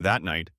That night,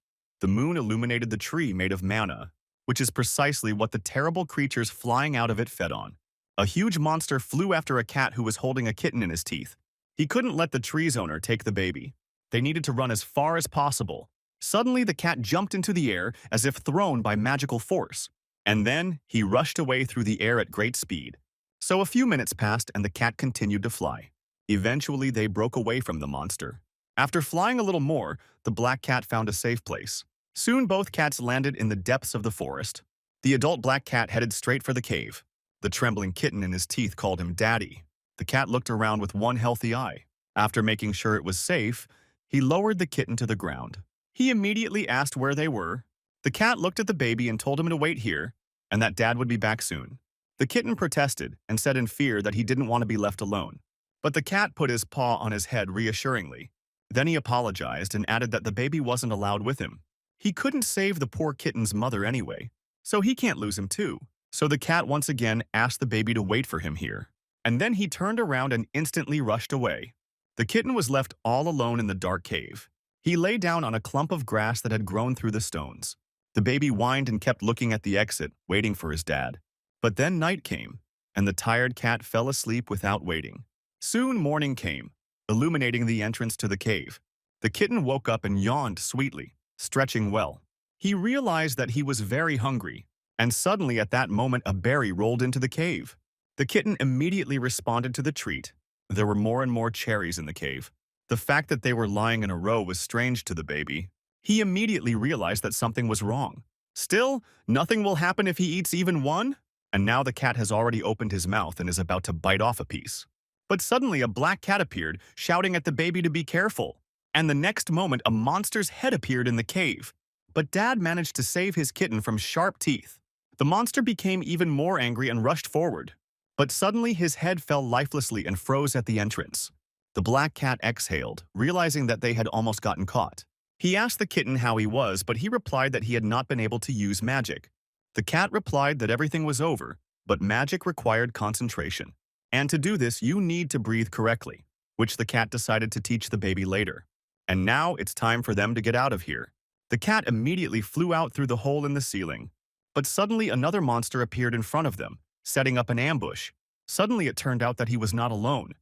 the moon illuminated the tree made of manna, which is precisely what the terrible creatures flying out of it fed on. A huge monster flew after a cat who was holding a kitten in his teeth. He couldn't let the tree's owner take the baby. They needed to run as far as possible. Suddenly, the cat jumped into the air as if thrown by magical force. And then, he rushed away through the air at great speed. So a few minutes passed and the cat continued to fly. Eventually, they broke away from the monster. After flying a little more, the black cat found a safe place. Soon both cats landed in the depths of the forest. The adult black cat headed straight for the cave. The trembling kitten in his teeth called him Daddy. The cat looked around with one healthy eye. After making sure it was safe, he lowered the kitten to the ground. He immediately asked where they were. The cat looked at the baby and told him to wait here, and that Dad would be back soon. The kitten protested and said in fear that he didn't want to be left alone. But the cat put his paw on his head reassuringly. Then he apologized and added that the baby wasn't allowed with him. He couldn't save the poor kitten's mother anyway, so he can't lose him too. So the cat once again asked the baby to wait for him here. And then he turned around and instantly rushed away. The kitten was left all alone in the dark cave. He lay down on a clump of grass that had grown through the stones. The baby whined and kept looking at the exit, waiting for his dad. But then night came, and the tired cat fell asleep without waiting. Soon morning came, illuminating the entrance to the cave. The kitten woke up and yawned sweetly, stretching well. He realized that he was very hungry, and suddenly at that moment a berry rolled into the cave. The kitten immediately responded to the treat. There were more and more cherries in the cave. The fact that they were lying in a row was strange to the baby. He immediately realized that something was wrong. Still, nothing will happen if he eats even one? And now the cat has already opened his mouth and is about to bite off a piece. But suddenly a black cat appeared, shouting at the baby to be careful. And the next moment a monster's head appeared in the cave. But Dad managed to save his kitten from sharp teeth. The monster became even more angry and rushed forward. But suddenly his head fell lifelessly and froze at the entrance. The black cat exhaled, realizing that they had almost gotten caught. He asked the kitten how he was, but he replied that he had not been able to use magic. The cat replied that everything was over, but magic required concentration. And to do this, you need to breathe correctly, which the cat decided to teach the baby later. And now it's time for them to get out of here. The cat immediately flew out through the hole in the ceiling. But suddenly another monster appeared in front of them, setting up an ambush. Suddenly it turned out that he was not alone,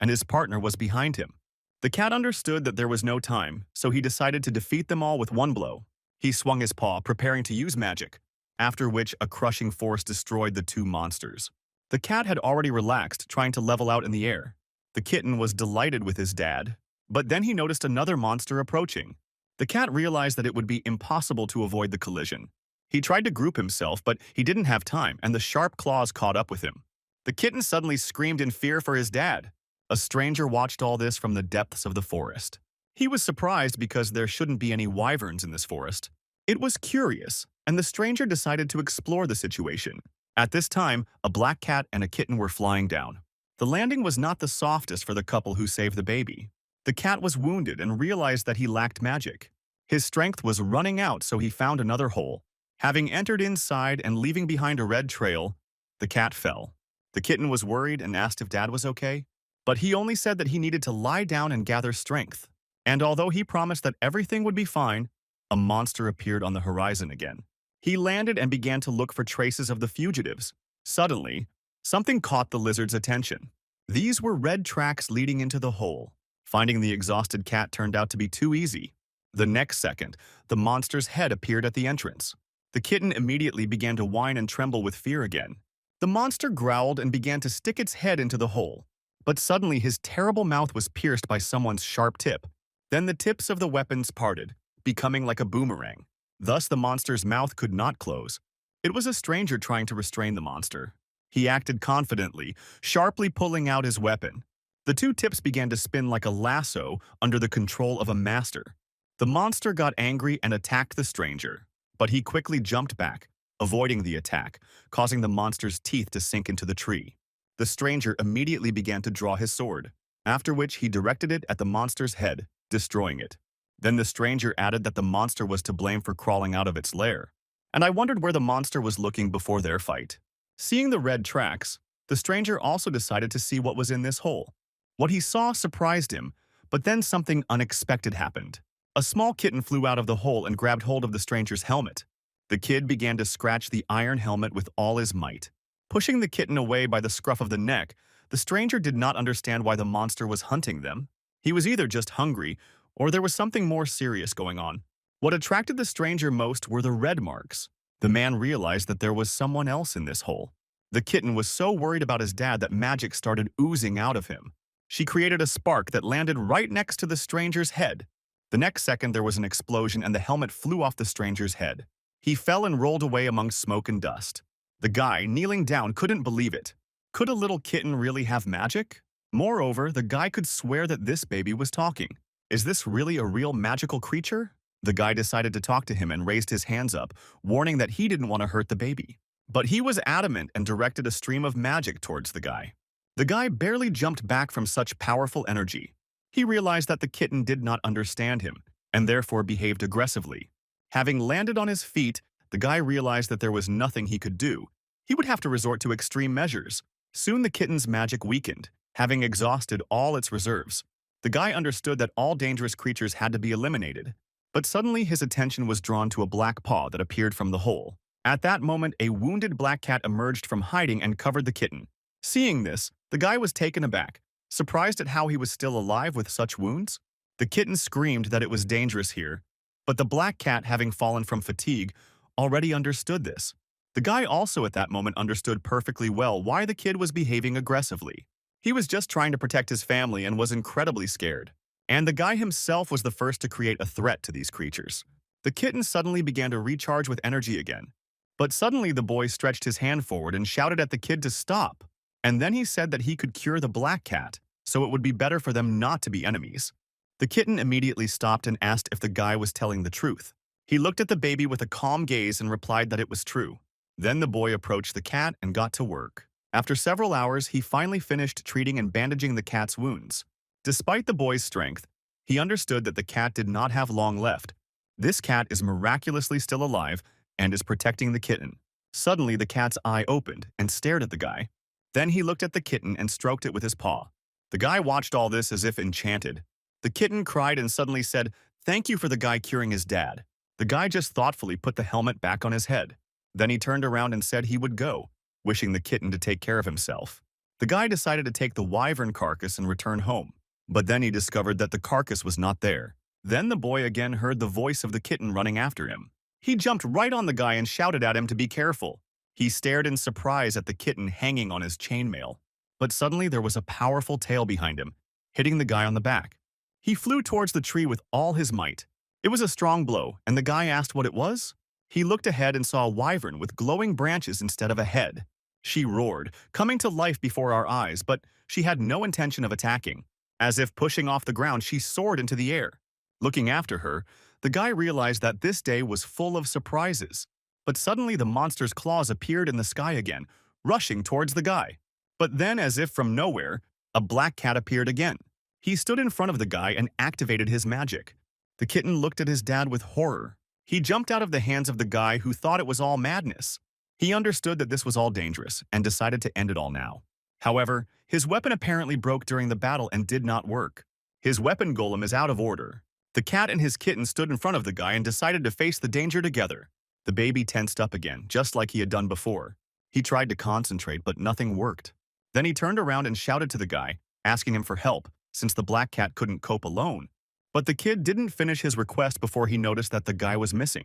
and his partner was behind him. The cat understood that there was no time, so he decided to defeat them all with one blow. He swung his paw, preparing to use magic, after which a crushing force destroyed the two monsters. The cat had already relaxed, trying to level out in the air. The kitten was delighted with his dad, but then he noticed another monster approaching. The cat realized that it would be impossible to avoid the collision. He tried to group himself, but he didn't have time, and the sharp claws caught up with him. The kitten suddenly screamed in fear for his dad. A stranger watched all this from the depths of the forest. He was surprised because there shouldn't be any wyverns in this forest. It was curious, and the stranger decided to explore the situation. At this time, a black cat and a kitten were flying down. The landing was not the softest for the couple who saved the baby. The cat was wounded and realized that he lacked magic. His strength was running out, so he found another hole. Having entered inside and leaving behind a red trail, the cat fell. The kitten was worried and asked if Dad was okay, but he only said that he needed to lie down and gather strength. And although he promised that everything would be fine, a monster appeared on the horizon again. He landed and began to look for traces of the fugitives. Suddenly, something caught the lizard's attention. These were red tracks leading into the hole. Finding the exhausted cat turned out to be too easy. The next second, the monster's head appeared at the entrance. The kitten immediately began to whine and tremble with fear again. The monster growled and began to stick its head into the hole. But suddenly his terrible mouth was pierced by someone's sharp tip. Then the tips of the weapons parted, becoming like a boomerang. Thus the monster's mouth could not close. It was a stranger trying to restrain the monster. He acted confidently, sharply pulling out his weapon. The two tips began to spin like a lasso under the control of a master. The monster got angry and attacked the stranger, but he quickly jumped back, avoiding the attack, causing the monster's teeth to sink into the tree. The stranger immediately began to draw his sword, after which he directed it at the monster's head, destroying it. Then the stranger added that the monster was to blame for crawling out of its lair, and I wondered where the monster was looking before their fight. Seeing the red tracks, the stranger also decided to see what was in this hole. What he saw surprised him, but then something unexpected happened. A A small kitten flew out of the hole and grabbed hold of the stranger's helmet. The kid began to scratch the iron helmet with all his might. Pushing the kitten away by the scruff of the neck, the stranger did not understand why the monster was hunting them. He was either just hungry, or there was something more serious going on. What attracted the stranger most were the red marks. The man realized that there was someone else in this hole. The kitten was so worried about his dad that magic started oozing out of him. She created a spark that landed right next to the stranger's head. The next second, there was an explosion and the helmet flew off the stranger's head. He fell and rolled away among smoke and dust. The guy, kneeling down, couldn't believe it. Could a little kitten really have magic? Moreover, the guy could swear that this baby was talking. Is this really a real magical creature? The guy decided to talk to him and raised his hands up, warning that he didn't want to hurt the baby. But he was adamant and directed a stream of magic towards the guy. The guy barely jumped back from such powerful energy. He realized that the kitten did not understand him, and therefore behaved aggressively. Having landed on his feet, the guy realized that there was nothing he could do. He would have to resort to extreme measures. Soon the kitten's magic weakened, having exhausted all its reserves. The guy understood that all dangerous creatures had to be eliminated. But suddenly his attention was drawn to a black paw that appeared from the hole. At that moment, a wounded black cat emerged from hiding and covered the kitten. Seeing this, the guy was taken aback, surprised at how he was still alive with such wounds. The kitten screamed that it was dangerous here, but the black cat, having fallen from fatigue, already understood this. The guy also at that moment understood perfectly well why the kid was behaving aggressively. He was just trying to protect his family and was incredibly scared. And the guy himself was the first to create a threat to these creatures. The kitten suddenly began to recharge with energy again. But suddenly the boy stretched his hand forward and shouted at the kid to stop. And then he said that he could cure the black cat, so it would be better for them not to be enemies. The kitten immediately stopped and asked if the guy was telling the truth. He looked at the baby with a calm gaze and replied that it was true. Then the boy approached the cat and got to work. After several hours, he finally finished treating and bandaging the cat's wounds. Despite the boy's strength, he understood that the cat did not have long left. This cat is miraculously still alive and is protecting the kitten. Suddenly, the cat's eye opened and stared at the guy. Then he looked at the kitten and stroked it with his paw. The guy watched all this as if enchanted. The kitten cried and suddenly said, "Thank you for the guy curing his dad." The guy just thoughtfully put the helmet back on his head. Then he turned around and said he would go, wishing the kitten to take care of himself. The guy decided to take the wyvern carcass and return home. But then he discovered that the carcass was not there. Then the boy again heard the voice of the kitten running after him. He jumped right on the guy and shouted at him to be careful. He stared in surprise at the kitten hanging on his chainmail. But suddenly there was a powerful tail behind him, hitting the guy on the back. He flew towards the tree with all his might. It was a strong blow, and the guy asked what it was. He looked ahead and saw a wyvern with glowing branches instead of a head. She roared, coming to life before our eyes, but she had no intention of attacking. As if pushing off the ground, she soared into the air. Looking after her, the guy realized that this day was full of surprises. But suddenly the monster's claws appeared in the sky again, rushing towards the guy. But then, as if from nowhere, a black cat appeared again. He stood in front of the guy and activated his magic. The kitten looked at his dad with horror. He jumped out of the hands of the guy who thought it was all madness. He understood that this was all dangerous and decided to end it all now. However, his weapon apparently broke during the battle and did not work. His weapon golem is out of order. The cat and his kitten stood in front of the guy and decided to face the danger together. The baby tensed up again, just like he had done before. He tried to concentrate, but nothing worked. Then he turned around and shouted to the guy, asking him for help, since the black cat couldn't cope alone. But the kid didn't finish his request before he noticed that the guy was missing.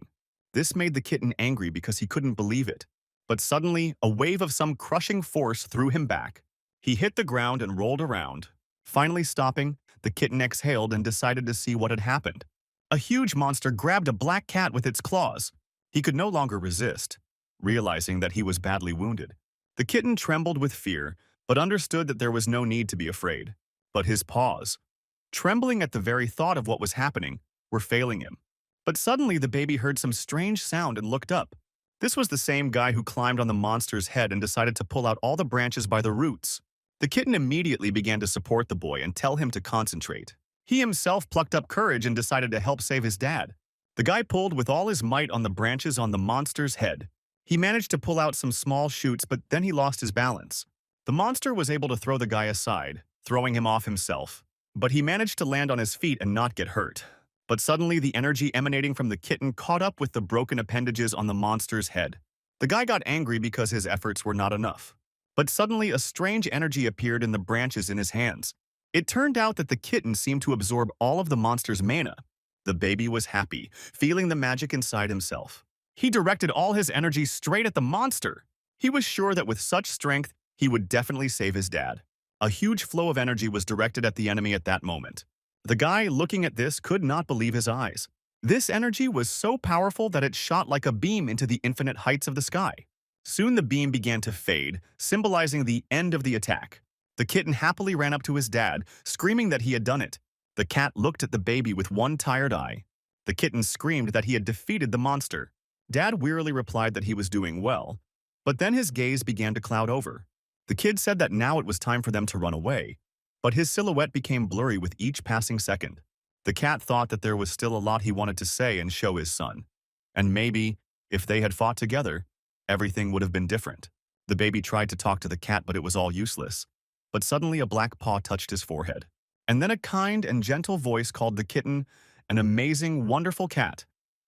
This made the kitten angry because he couldn't believe it. But suddenly, a wave of some crushing force threw him back. He hit the ground and rolled around. Finally stopping, the kitten exhaled and decided to see what had happened. A huge monster grabbed a black cat with its claws. He could no longer resist, realizing that he was badly wounded. The kitten trembled with fear, but understood that there was no need to be afraid. But his paws, trembling at the very thought of what was happening, were failing him. But suddenly the baby heard some strange sound and looked up. This was the same guy who climbed on the monster's head and decided to pull out all the branches by the roots. The kitten immediately began to support the boy and tell him to concentrate. He himself plucked up courage and decided to help save his dad. The guy pulled with all his might on the branches on the monster's head. He managed to pull out some small shoots, but then he lost his balance. The monster was able to throw the guy aside, throwing him off himself. But he managed to land on his feet and not get hurt. But suddenly the energy emanating from the kitten caught up with the broken appendages on the monster's head. The guy got angry because his efforts were not enough. But suddenly a strange energy appeared in the branches in his hands. It turned out that the kitten seemed to absorb all of the monster's mana. The baby was happy, feeling the magic inside himself. He directed all his energy straight at the monster. He was sure that with such strength, he would definitely save his dad. A huge flow of energy was directed at the enemy at that moment. The guy looking at this could not believe his eyes. This energy was so powerful that it shot like a beam into the infinite heights of the sky. Soon the beam began to fade, symbolizing the end of the attack. The kitten happily ran up to his dad, screaming that he had done it. The cat looked at the baby with one tired eye. The kitten screamed that he had defeated the monster. Dad wearily replied that he was doing well, but then his gaze began to cloud over. The kid said that now it was time for them to run away, but his silhouette became blurry with each passing second. The cat thought that there was still a lot he wanted to say and show his son. And maybe, if they had fought together, everything would have been different. The baby tried to talk to the cat, but it was all useless. But suddenly a black paw touched his forehead. And then a kind and gentle voice called the kitten an amazing, wonderful cat,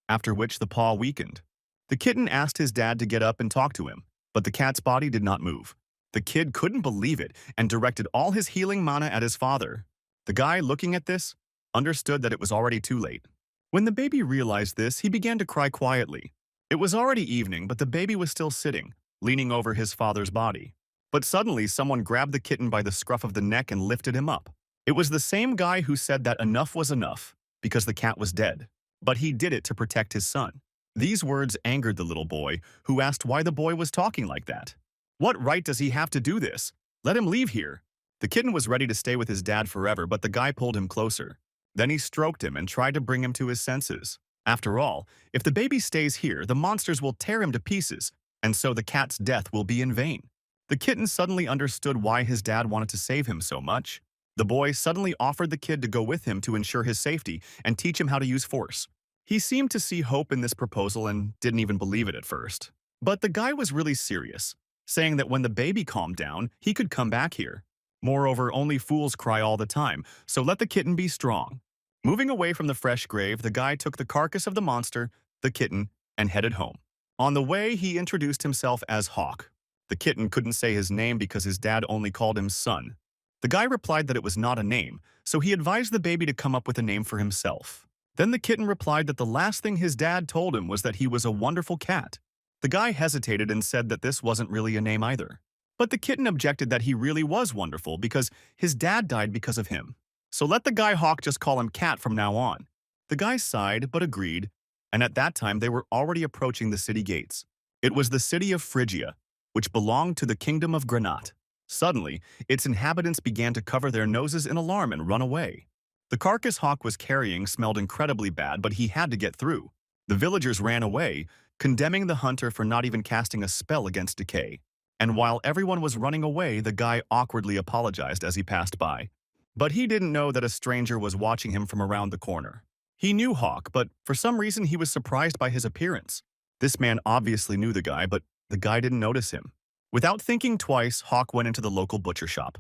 after which the paw weakened. The kitten asked his dad to get up and talk to him, but the cat's body did not move. The kid couldn't believe it and directed all his healing mana at his father. The guy looking at this understood that it was already too late. When the baby realized this, he began to cry quietly. It was already evening, but the baby was still sitting, leaning over his father's body. But suddenly, someone grabbed the kitten by the scruff of the neck and lifted him up. It was the same guy who said that enough was enough, because the cat was dead. But he did it to protect his son. These words angered the little boy, who asked why the boy was talking like that. What right does he have to do this? Let him leave here. The kitten was ready to stay with his dad forever, but the guy pulled him closer. Then he stroked him and tried to bring him to his senses. After all, if the baby stays here, the monsters will tear him to pieces, and so the cat's death will be in vain. The kitten suddenly understood why his dad wanted to save him so much. The boy suddenly offered the kid to go with him to ensure his safety and teach him how to use force. He seemed to see hope in this proposal and didn't even believe it at first. But the guy was really serious, saying that when the baby calmed down, he could come back here. Moreover, only fools cry all the time, so let the kitten be strong. Moving away from the fresh grave, the guy took the carcass of the monster, the kitten, and headed home. On the way, he introduced himself as Hawk. The kitten couldn't say his name because his dad only called him son. The guy replied that it was not a name, so he advised the baby to come up with a name for himself. Then the kitten replied that the last thing his dad told him was that he was a wonderful cat. The guy hesitated and said that this wasn't really a name either. But the kitten objected that he really was wonderful because his dad died because of him. So let the guy Hawk just call him Cat from now on. The guy sighed but agreed, and at that time they were already approaching the city gates. It was the city of Phrygia, which belonged to the kingdom of Granat. Suddenly, its inhabitants began to cover their noses in alarm and run away. The carcass Hawk was carrying smelled incredibly bad, but he had to get through. The villagers ran away, condemning the hunter for not even casting a spell against decay. And while everyone was running away, the guy awkwardly apologized as he passed by. But he didn't know that a stranger was watching him from around the corner. He knew Hawk, but for some reason he was surprised by his appearance. This man obviously knew the guy, but the guy didn't notice him. Without thinking twice, Hawk went into the local butcher shop.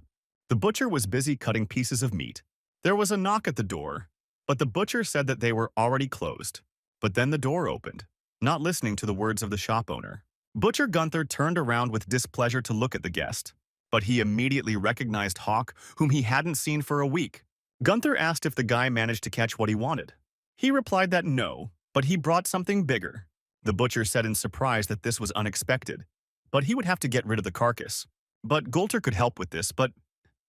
The butcher was busy cutting pieces of meat. There was a knock at the door, but the butcher said that they were already closed. But then the door opened, not listening to the words of the shop owner. Butcher Gunther turned around with displeasure to look at the guest, but he immediately recognized Hawk, whom he hadn't seen for a week. Gunther asked if the guy managed to catch what he wanted. He replied that no, but he brought something bigger. The butcher said in surprise that this was unexpected, but he would have to get rid of the carcass. But Gunther could help with this, but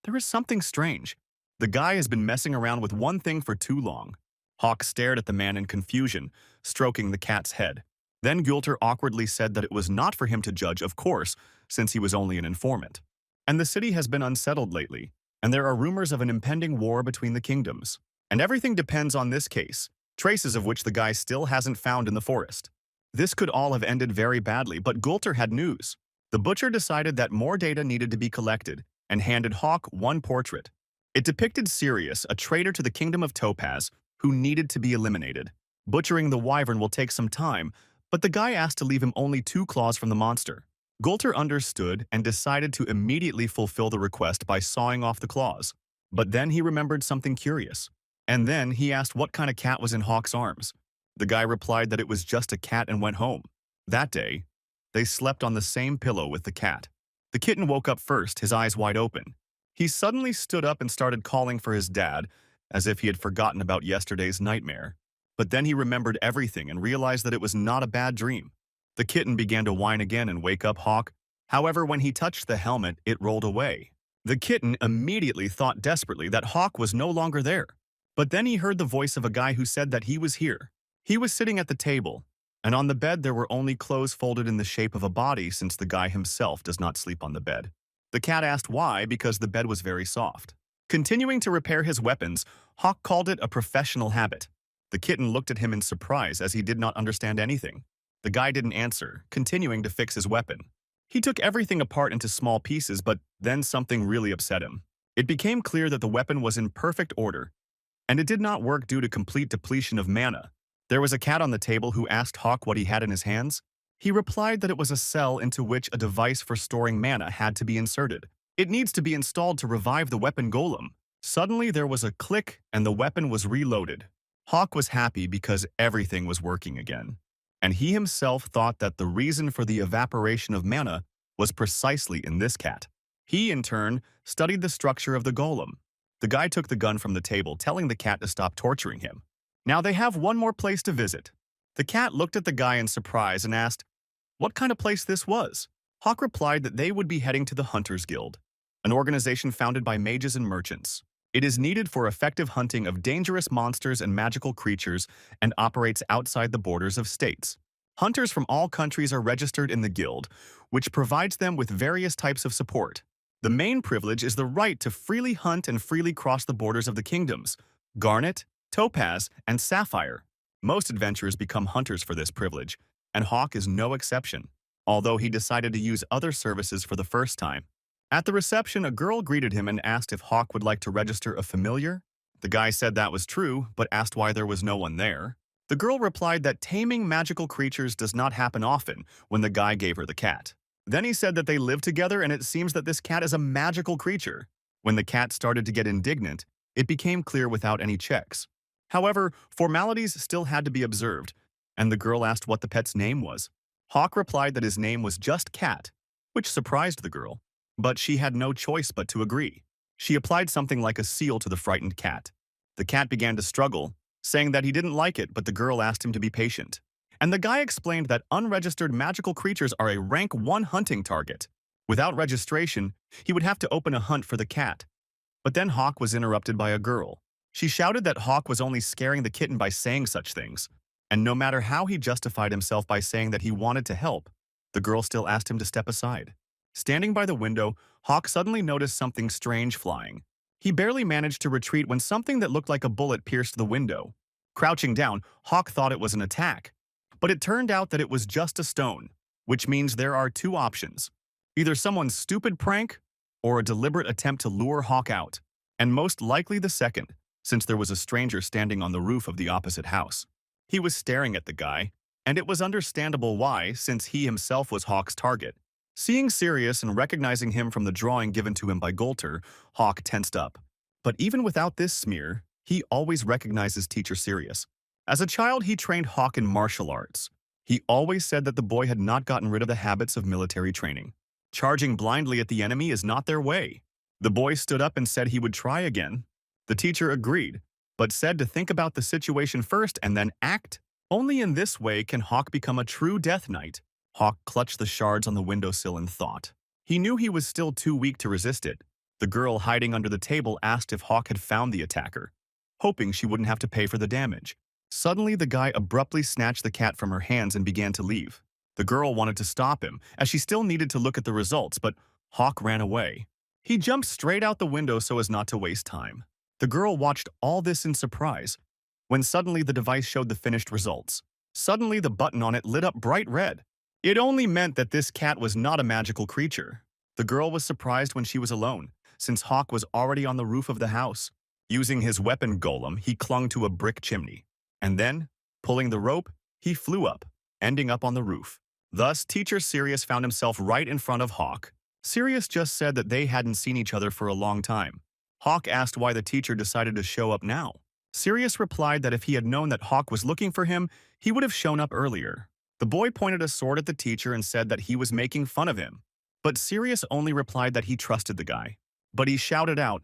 there is something strange. The guy has been messing around with one thing for too long. Hawk stared at the man in confusion, stroking the cat's head. Then Gunther awkwardly said that it was not for him to judge, of course, since he was only an informant. And the city has been unsettled lately, and there are rumors of an impending war between the kingdoms. And everything depends on this case, traces of which the guy still hasn't found in the forest. This could all have ended very badly, but Gunther had news. The butcher decided that more data needed to be collected and handed Hawk one portrait. It depicted Sirius, a traitor to the kingdom of Topaz, who needed to be eliminated. Butchering the wyvern will take some time, but the guy asked to leave him only 2 claws from the monster. Gunther understood and decided to immediately fulfill the request by sawing off the claws. But then he remembered something curious. And then he asked what kind of cat was in Hawk's arms. The guy replied that it was just a cat and went home. That day, they slept on the same pillow with the cat. The kitten woke up first, his eyes wide open. He suddenly stood up and started calling for his dad, as if he had forgotten about yesterday's nightmare. But then he remembered everything and realized that it was not a bad dream. The kitten began to whine again and wake up Hawk. However, when he touched the helmet, it rolled away. The kitten immediately thought desperately that Hawk was no longer there. But then he heard the voice of a guy who said that he was here. He was sitting at the table, and on the bed there were only clothes folded in the shape of a body since the guy himself does not sleep on the bed. The cat asked why because the bed was very soft. Continuing to repair his weapons, Hawk called it a professional habit. The kitten looked at him in surprise as he did not understand anything. The guy didn't answer, continuing to fix his weapon. He took everything apart into small pieces, but then something really upset him. It became clear that the weapon was in perfect order, and it did not work due to complete depletion of mana. There was a cat on the table who asked Hawk what he had in his hands. He replied that it was a cell into which a device for storing mana had to be inserted. It needs to be installed to revive the weapon golem. Suddenly there was a click and the weapon was reloaded. Hawk was happy because everything was working again. And he himself thought that the reason for the evaporation of mana was precisely in this cat. He, in turn, studied the structure of the golem. The guy took the gun from the table, telling the cat to stop torturing him. Now they have one more place to visit. The cat looked at the guy in surprise and asked what kind of place this was. Hawk replied that they would be heading to the Hunters Guild, an organization founded by mages and merchants. It is needed for effective hunting of dangerous monsters and magical creatures and operates outside the borders of states. Hunters from all countries are registered in the guild, which provides them with various types of support. The main privilege is the right to freely hunt and freely cross the borders of the kingdoms, Garnet, Topaz, and Sapphire. Most adventurers become hunters for this privilege, and Hawk is no exception, although he decided to use other services for the first time. At the reception, a girl greeted him and asked if Hawk would like to register a familiar. The guy said that was true, but asked why there was no one there. The girl replied that taming magical creatures does not happen often when the guy gave her the cat. Then he said that they live together and it seems that this cat is a magical creature. When the cat started to get indignant, it became clear without any checks. However, formalities still had to be observed, and the girl asked what the pet's name was. Hawk replied that his name was just Cat, which surprised the girl, but she had no choice but to agree. She applied something like a seal to the frightened cat. The cat began to struggle, saying that he didn't like it, but the girl asked him to be patient. And the guy explained that unregistered magical creatures are a rank 1 hunting target. Without registration, he would have to open a hunt for the cat. But then Hawk was interrupted by a girl. She shouted that Hawk was only scaring the kitten by saying such things, and no matter how he justified himself by saying that he wanted to help, the girl still asked him to step aside. Standing by the window, Hawk suddenly noticed something strange flying. He barely managed to retreat when something that looked like a bullet pierced the window. Crouching down, Hawk thought it was an attack, but it turned out that it was just a stone, which means there are two options. Either someone's stupid prank or a deliberate attempt to lure Hawk out, and most likely the second, since there was a stranger standing on the roof of the opposite house. He was staring at the guy, and it was understandable why, since he himself was Hawk's target. Seeing Sirius and recognizing him from the drawing given to him by Golter, Hawk tensed up. But even without this smear, he always recognizes teacher Sirius. As a child, he trained Hawk in martial arts. He always said that the boy had not gotten rid of the habits of military training. Charging blindly at the enemy is not their way. The boy stood up and said he would try again. The teacher agreed, but said to think about the situation first and then act. Only in this way can Hawk become a true Death Knight. Hawk clutched the shards on the windowsill and thought. He knew he was still too weak to resist it. The girl hiding under the table asked if Hawk had found the attacker, hoping she wouldn't have to pay for the damage. Suddenly, the guy abruptly snatched the cat from her hands and began to leave. The girl wanted to stop him, as she still needed to look at the results, but Hawk ran away. He jumped straight out the window so as not to waste time. The girl watched all this in surprise, when suddenly the device showed the finished results. Suddenly, the button on it lit up bright red. It only meant that this cat was not a magical creature. The girl was surprised when she was alone, since Hawk was already on the roof of the house. Using his weapon golem, he clung to a brick chimney. And then, pulling the rope, he flew up, ending up on the roof. Thus, teacher Sirius found himself right in front of Hawk. Sirius just said that they hadn't seen each other for a long time. Hawk asked why the teacher decided to show up now. Sirius replied that if he had known that Hawk was looking for him, he would have shown up earlier. The boy pointed a sword at the teacher and said that he was making fun of him. But Sirius only replied that he trusted the guy. But he shouted out,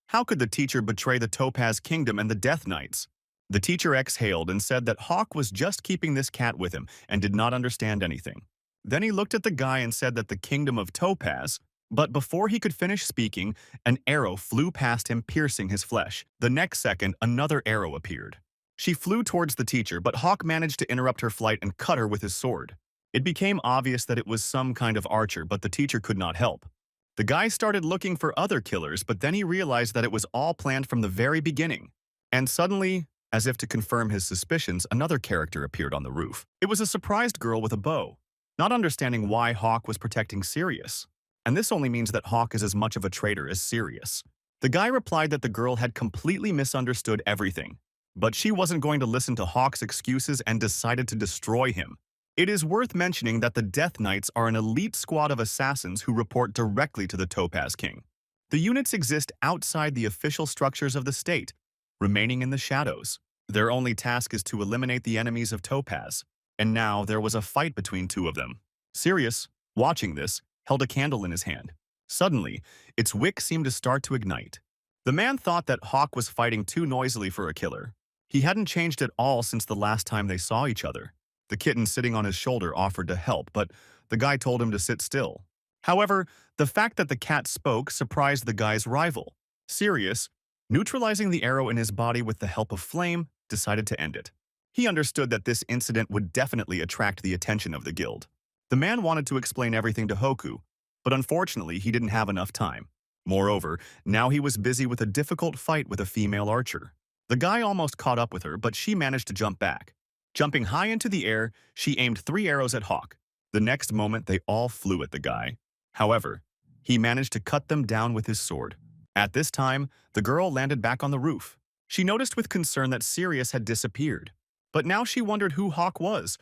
"How could the teacher betray the Topaz Kingdom and the Death Knights?" The teacher exhaled and said that Hawk was just keeping this cat with him and did not understand anything. Then he looked at the guy and said that the Kingdom of Topaz, but before he could finish speaking, an arrow flew past him, piercing his flesh. The next second, another arrow appeared. She flew towards the teacher, but Hawk managed to interrupt her flight and cut her with his sword. It became obvious that it was some kind of archer, but the teacher could not help. The guy started looking for other killers, but then he realized that it was all planned from the very beginning. And suddenly, as if to confirm his suspicions, another character appeared on the roof. It was a surprised girl with a bow, not understanding why Hawk was protecting Sirius. And this only means that Hawk is as much of a traitor as Sirius. The guy replied that the girl had completely misunderstood everything, but she wasn't going to listen to Hawk's excuses and decided to destroy him. It is worth mentioning that the Death Knights are an elite squad of assassins who report directly to the Topaz King. The units exist outside the official structures of the state, remaining in the shadows. Their only task is to eliminate the enemies of Topaz, and now there was a fight between two of them. Sirius, watching this, held a candle in his hand. Suddenly, its wick seemed to start to ignite. The man thought that Hawk was fighting too noisily for a killer. He hadn't changed at all since the last time they saw each other. The kitten sitting on his shoulder offered to help, but the guy told him to sit still. However, the fact that the cat spoke surprised the guy's rival. Sirius, neutralizing the arrow in his body with the help of flame, decided to end it. He understood that this incident would definitely attract the attention of the guild. The man wanted to explain everything to Hoku, but unfortunately he didn't have enough time. Moreover, now he was busy with a difficult fight with a female archer. The guy almost caught up with her, but she managed to jump back. Jumping high into the air, she aimed 3 arrows at Hawk. The next moment, they all flew at the guy. However, he managed to cut them down with his sword. At this time, the girl landed back on the roof. She noticed with concern that Sirius had disappeared. But now she wondered who Hawk was.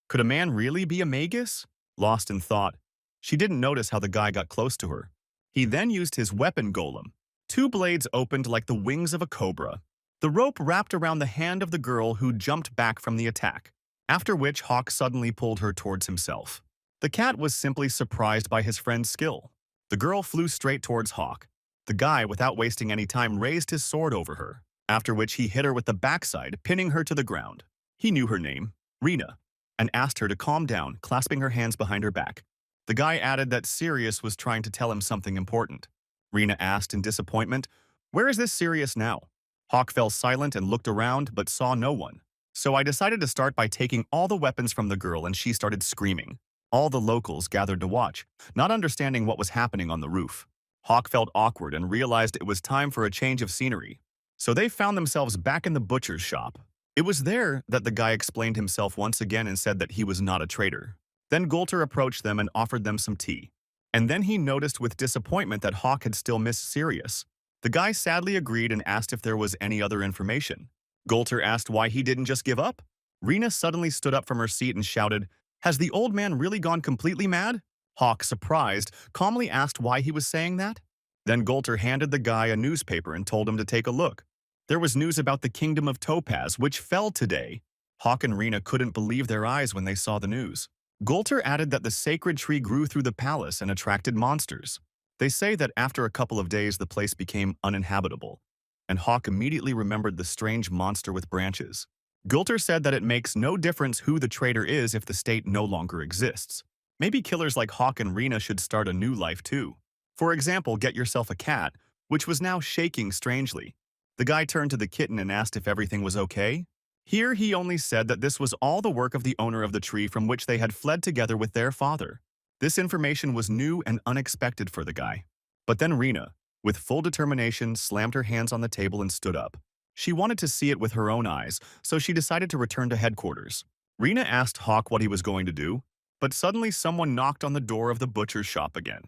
Could a man really be a magus? Lost in thought, she didn't notice how the guy got close to her. He then used his weapon golem. 2 blades opened like the wings of a cobra. The rope wrapped around the hand of the girl who jumped back from the attack, after which Hawk suddenly pulled her towards himself. The cat was simply surprised by his friend's skill. The girl flew straight towards Hawk. The guy, without wasting any time, raised his sword over her, after which he hit her with the backside, pinning her to the ground. He knew her name, Rena, and asked her to calm down, clasping her hands behind her back. The guy added that Sirius was trying to tell him something important. Rena asked in disappointment, "Where is this Sirius now?" Hawk fell silent and looked around but saw no one. "So I decided to start by taking all the weapons from the girl, and she started screaming." All the locals gathered to watch, not understanding what was happening on the roof. Hawk felt awkward and realized it was time for a change of scenery. So they found themselves back in the butcher's shop. It was there that the guy explained himself once again and said that he was not a traitor. Then Goulter approached them and offered them some tea. And then he noticed with disappointment that Hawk had still missed Sirius. The guy sadly agreed and asked if there was any other information. Goulter asked why he didn't just give up. Rena suddenly stood up from her seat and shouted, "Has the old man really gone completely mad?" Hawk, surprised, calmly asked why he was saying that. Then Goulter handed the guy a newspaper and told him to take a look. There was news about the Kingdom of Topaz, which fell today. Hawk and Rena couldn't believe their eyes when they saw the news. Goulter added that the sacred tree grew through the palace and attracted monsters. They say that after a couple of days the place became uninhabitable, and Hawk immediately remembered the strange monster with branches. Goulter said that it makes no difference who the traitor is if the state no longer exists. Maybe killers like Hawk and Rena should start a new life too. For example, get yourself a cat, which was now shaking strangely. The guy turned to the kitten and asked if everything was okay. Here he only said that this was all the work of the owner of the tree from which they had fled together with their father. This information was new and unexpected for the guy. But then Rena, with full determination, slammed her hands on the table and stood up. She wanted to see it with her own eyes, so she decided to return to headquarters. Rena asked Hawk what he was going to do, but suddenly someone knocked on the door of the butcher's shop again.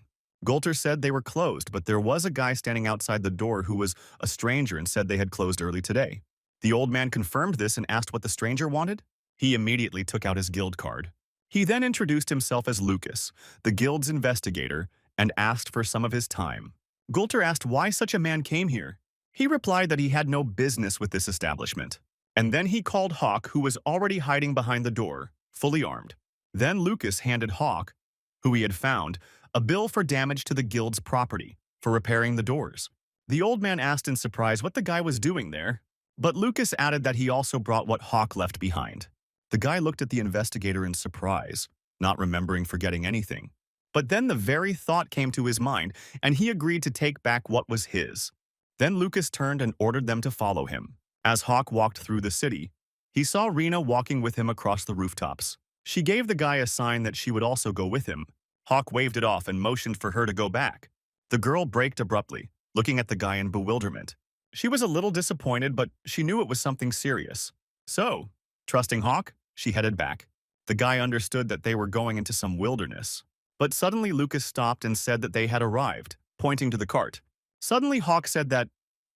Goulter said they were closed, but there was a guy standing outside the door who was a stranger and said they had closed early today. The old man confirmed this and asked what the stranger wanted. He immediately took out his guild card. He then introduced himself as Lucas, the guild's investigator, and asked for some of his time. Goulter asked why such a man came here. He replied that he had no business with this establishment. And then he called Hawk, who was already hiding behind the door, fully armed. Then Lucas handed Hawk, who he had found, a bill for damage to the guild's property for repairing the doors. The old man asked in surprise what the guy was doing there, but Lucas added that he also brought what Hawk left behind. The guy looked at the investigator in surprise, not remembering forgetting anything. But then the very thought came to his mind, and he agreed to take back what was his. Then Lucas turned and ordered them to follow him. As Hawk walked through the city, he saw Rena walking with him across the rooftops. She gave the guy a sign that she would also go with him. Hawk waved it off and motioned for her to go back. The girl braked abruptly, looking at the guy in bewilderment. She was a little disappointed, but she knew it was something serious. So, trusting Hawk, she headed back. The guy understood that they were going into some wilderness. But suddenly Lucas stopped and said that they had arrived, pointing to the cart. Suddenly Hawk said that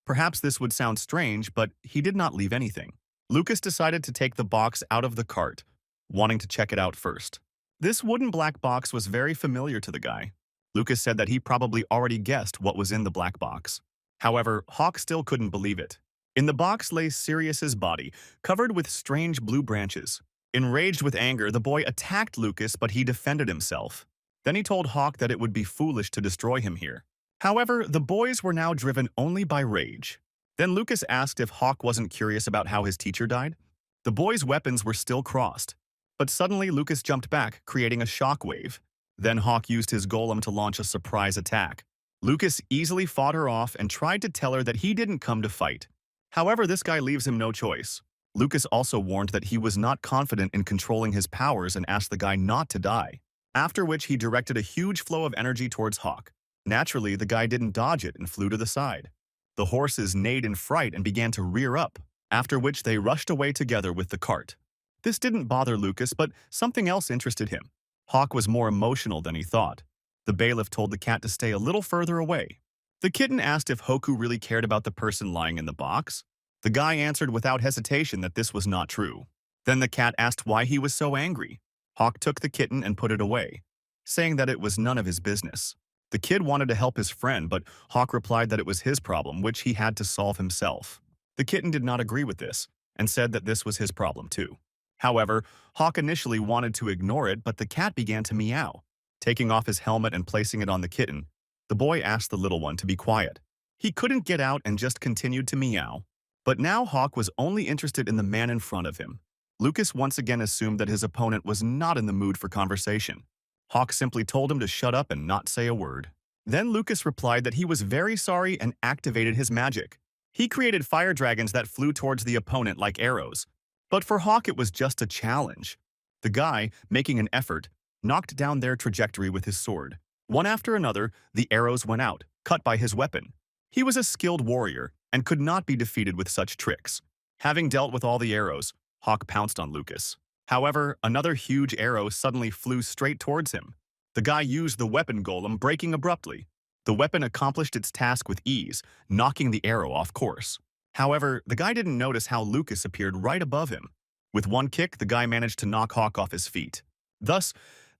perhaps this would sound strange, but he did not leave anything. Lucas decided to take the box out of the cart, wanting to check it out first. This wooden black box was very familiar to the guy. Lucas said that he probably already guessed what was in the black box. However, Hawk still couldn't believe it. In the box lay Sirius's body, covered with strange blue branches. Enraged with anger, the boy attacked Lucas, but he defended himself. Then he told Hawk that it would be foolish to destroy him here. However, the boys were now driven only by rage. Then Lucas asked if Hawk wasn't curious about how his teacher died. The boys' weapons were still crossed. But suddenly Lucas jumped back, creating a shockwave. Then Hawk used his golem to launch a surprise attack. Lucas easily fought her off and tried to tell her that he didn't come to fight. However, this guy leaves him no choice. Lucas also warned that he was not confident in controlling his powers and asked the guy not to die. After which he directed a huge flow of energy towards Hawk. Naturally, the guy didn't dodge it and flew to the side. The horses neighed in fright and began to rear up, after which they rushed away together with the cart. This didn't bother Lucas, but something else interested him. Hawk was more emotional than he thought. The bailiff told the cat to stay a little further away. The kitten asked if Hoku really cared about the person lying in the box. The guy answered without hesitation that this was not true. Then the cat asked why he was so angry. Hawk took the kitten and put it away, saying that it was none of his business. The kid wanted to help his friend, but Hawk replied that it was his problem, which he had to solve himself. The kitten did not agree with this, and said that this was his problem too. However, Hawk initially wanted to ignore it, but the cat began to meow. Taking off his helmet and placing it on the kitten, the boy asked the little one to be quiet. He couldn't get out and just continued to meow. But now Hawk was only interested in the man in front of him. Lucas once again assumed that his opponent was not in the mood for conversation. Hawk simply told him to shut up and not say a word. Then Lucas replied that he was very sorry and activated his magic. He created fire dragons that flew towards the opponent like arrows. But for Hawk, it was just a challenge. The guy, making an effort, knocked down their trajectory with his sword. One after another, the arrows went out, cut by his weapon. He was a skilled warrior and could not be defeated with such tricks. Having dealt with all the arrows, Hawk pounced on Lucas. However, another huge arrow suddenly flew straight towards him. The guy used the weapon golem, breaking abruptly. The weapon accomplished its task with ease, knocking the arrow off course. However, the guy didn't notice how Lucas appeared right above him. With one kick, the guy managed to knock Hawk off his feet. Thus,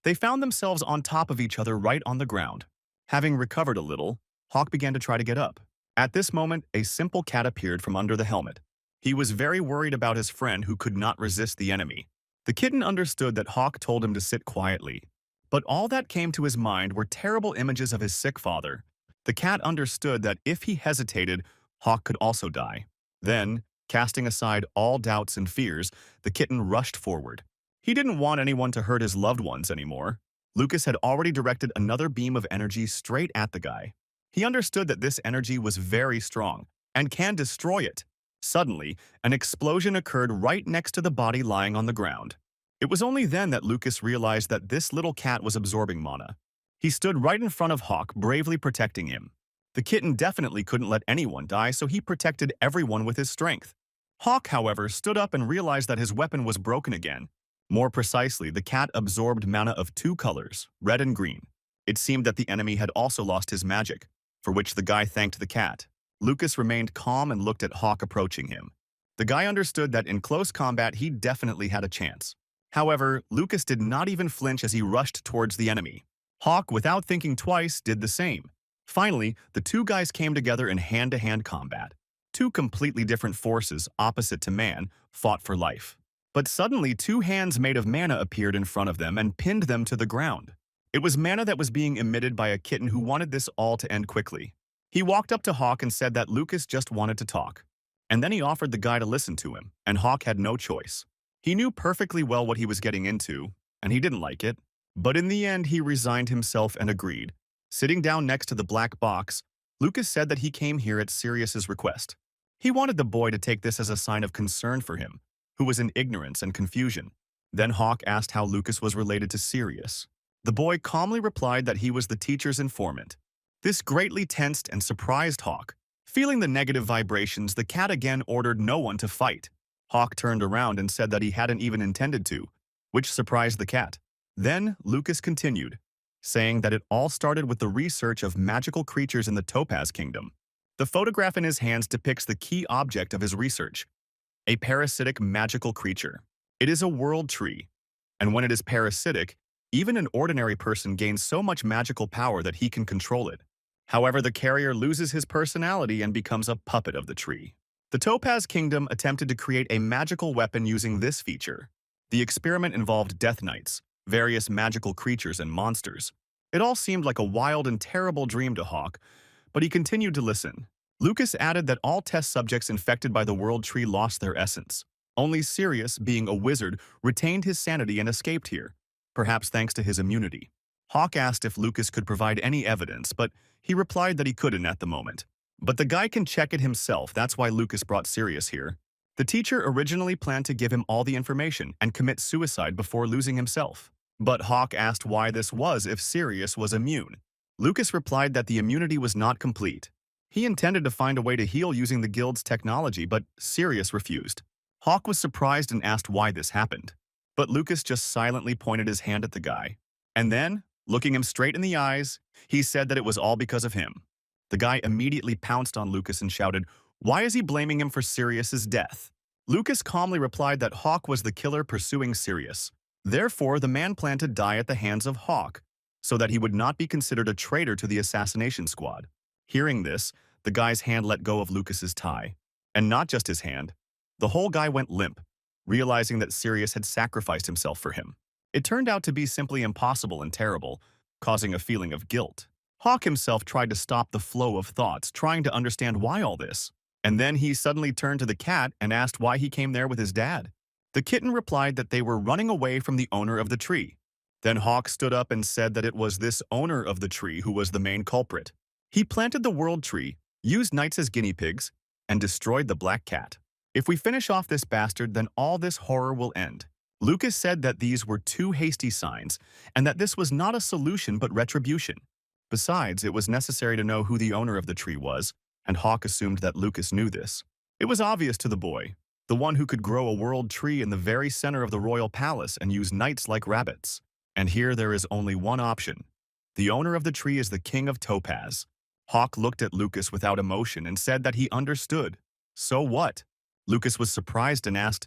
they found themselves on top of each other right on the ground. Having recovered a little, Hawk began to try to get up. At this moment, a simple cat appeared from under the helmet. He was very worried about his friend who could not resist the enemy. The kitten understood that Hawk told him to sit quietly. But all that came to his mind were terrible images of his sick father. The cat understood that if he hesitated, Hawk could also die. Then, casting aside all doubts and fears, the kitten rushed forward. He didn't want anyone to hurt his loved ones anymore. Lucas had already directed another beam of energy straight at the guy. He understood that this energy was very strong and can destroy it. Suddenly, an explosion occurred right next to the body lying on the ground. It was only then that Lucas realized that this little cat was absorbing mana. He stood right in front of Hawk, bravely protecting him. The kitten definitely couldn't let anyone die, so he protected everyone with his strength. Hawk, however, stood up and realized that his weapon was broken again. More precisely, the cat absorbed mana of two colors, red and green. It seemed that the enemy had also lost his magic, for which the guy thanked the cat. Lucas remained calm and looked at Hawk approaching him. The guy understood that in close combat he definitely had a chance. However, Lucas did not even flinch as he rushed towards the enemy. Hawk, without thinking twice, did the same. Finally, the two guys came together in hand-to-hand combat. Two completely different forces, opposite to man, fought for life. But suddenly, two hands made of mana appeared in front of them and pinned them to the ground. It was mana that was being emitted by a kitten who wanted this all to end quickly. He walked up to Hawk and said that Lucas just wanted to talk. And then he offered the guy to listen to him, and Hawk had no choice. He knew perfectly well what he was getting into, and he didn't like it. But in the end, he resigned himself and agreed. Sitting down next to the black box, Lucas said that he came here at Sirius's request. He wanted the boy to take this as a sign of concern for him, who was in ignorance and confusion. Then Hawk asked how Lucas was related to Sirius. The boy calmly replied that he was the teacher's informant. This greatly tensed and surprised Hawk. Feeling the negative vibrations, the cat again ordered no one to fight. Hawk turned around and said that he hadn't even intended to, which surprised the cat. Then Lucas continued, saying that it all started with the research of magical creatures in the Topaz Kingdom. The photograph in his hands depicts the key object of his research, a parasitic magical creature. It is a world tree, and when it is parasitic, even an ordinary person gains so much magical power that he can control it. However, the carrier loses his personality and becomes a puppet of the tree. The Topaz Kingdom attempted to create a magical weapon using this feature. The experiment involved Death Knights, various magical creatures and monsters. It all seemed like a wild and terrible dream to Hawk, but he continued to listen. Lucas added that all test subjects infected by the world tree lost their essence. Only Sirius, being a wizard, retained his sanity and escaped here, perhaps thanks to his immunity. Hawk asked if Lucas could provide any evidence, but he replied that he couldn't at the moment. But the guy can check it himself, that's why Lucas brought Sirius here. The teacher originally planned to give him all the information and commit suicide before losing himself. But Hawk asked why this was if Sirius was immune. Lucas replied that the immunity was not complete. He intended to find a way to heal using the guild's technology, but Sirius refused. Hawk was surprised and asked why this happened. But Lucas just silently pointed his hand at the guy. And then, looking him straight in the eyes, he said that it was all because of him. The guy immediately pounced on Lucas and shouted, "Why is he blaming him for Sirius's death?" Lucas calmly replied that Hawk was the killer pursuing Sirius. Therefore, the man planned to die at the hands of Hawk, so that he would not be considered a traitor to the assassination squad. Hearing this, the guy's hand let go of Lucas's tie. And not just his hand. The whole guy went limp, realizing that Sirius had sacrificed himself for him. It turned out to be simply impossible and terrible, causing a feeling of guilt. Hawk himself tried to stop the flow of thoughts, trying to understand why all this. And then he suddenly turned to the cat and asked why he came there with his dad. The kitten replied that they were running away from the owner of the tree. Then Hawk stood up and said that it was this owner of the tree who was the main culprit. He planted the world tree, used knights as guinea pigs, and destroyed the black cat. If we finish off this bastard, then all this horror will end. Lucas said that these were two hasty signs, and that this was not a solution but retribution. Besides, it was necessary to know who the owner of the tree was, and Hawk assumed that Lucas knew this. It was obvious to the boy, the one who could grow a world tree in the very center of the royal palace and use knights like rabbits. And here there is only one option. The owner of the tree is the king of Topaz. Hawk looked at Lucas without emotion and said that he understood. So what? Lucas was surprised and asked,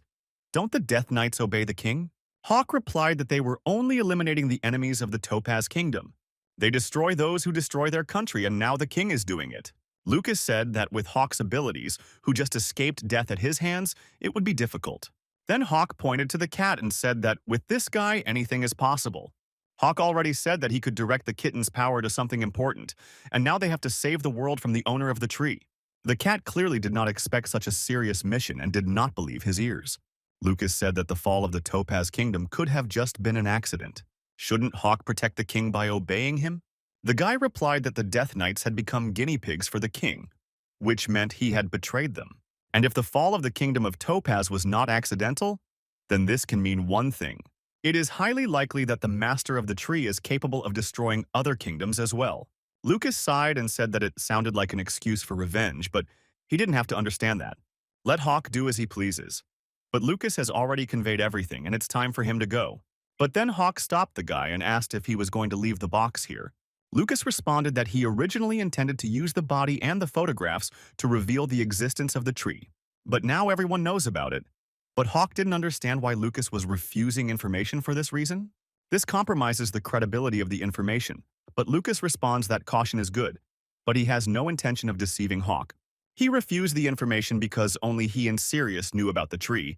"Don't the Death Knights obey the king?" Hawk replied that they were only eliminating the enemies of the Topaz Kingdom. They destroy those who destroy their country, and now the king is doing it. Lucas said that with Hawk's abilities, who just escaped death at his hands, it would be difficult. Then Hawk pointed to the cat and said that with this guy, anything is possible. Hawk already said that he could direct the kitten's power to something important, and now they have to save the world from the owner of the tree. The cat clearly did not expect such a serious mission and did not believe his ears. Lucas said that the fall of the Topaz Kingdom could have just been an accident. Shouldn't Hawk protect the king by obeying him? The guy replied that the Death Knights had become guinea pigs for the king, which meant he had betrayed them. And if the fall of the kingdom of Topaz was not accidental, then this can mean one thing. It is highly likely that the master of the tree is capable of destroying other kingdoms as well. Lucas sighed and said that it sounded like an excuse for revenge, but he didn't have to understand that. Let Hawk do as he pleases. But Lucas has already conveyed everything, and it's time for him to go. But then Hawk stopped the guy and asked if he was going to leave the box here. Lucas responded that he originally intended to use the body and the photographs to reveal the existence of the tree. But now everyone knows about it. But Hawk didn't understand why Lucas was refusing information for this reason. This compromises the credibility of the information, but Lucas responds that caution is good, but he has no intention of deceiving Hawk. He refused the information because only he and Sirius knew about the tree,